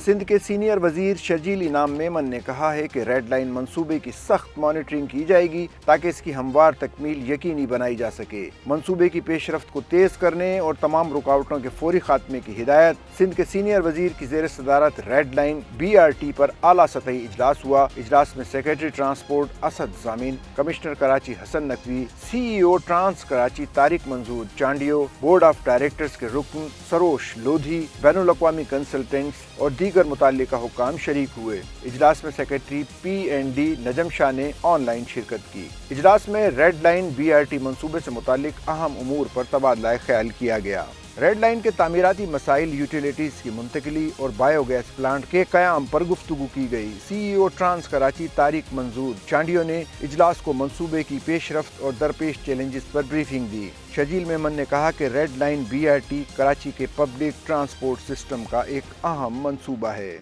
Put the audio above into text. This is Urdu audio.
سندھ کے سینئر وزیر شرجیل انعام میمن نے کہا ہے کہ ریڈ لائن منصوبے کی سخت مانیٹرنگ کی جائے گی تاکہ اس کی ہموار تکمیل یقینی بنائی جا سکے۔ منصوبے کی پیش رفت کو تیز کرنے اور تمام رکاوٹوں کے فوری خاتمے کی ہدایت۔ سندھ کے سینئر وزیر کی زیر صدارت ریڈ لائن BRT پر اعلیٰ سطحی اجلاس ہوا۔ اجلاس میں secretary transport Asad Zamin, commissioner Karachi Hasan Naqvi, CEO trans Karachi Tariq Manzoor Chandio, board of directors کے رکن سروش لودھی، بین الاقوامی کنسلٹنٹس اور دیگر متعلقہ حکام شریک ہوئے۔ اجلاس میں سیکریٹری P&D نجم شاہ نے آن لائن شرکت کی۔ اجلاس میں ریڈ لائن BRT منصوبے سے متعلق اہم امور پر تبادلہ خیال کیا گیا۔ ریڈ لائن کے تعمیراتی مسائل، یوٹیلیٹیز کی منتقلی اور بایو گیس پلانٹ کے قیام پر گفتگو کی گئی۔ CEO ٹرانس کراچی طارق منظور چانڈیو نے اجلاس کو منصوبے کی پیش رفت اور درپیش چیلنجز پر بریفنگ دی۔ شرجیل میمن نے کہا کہ ریڈ لائن BRT کراچی کے پبلک ٹرانسپورٹ سسٹم کا ایک اہم منصوبہ ہے۔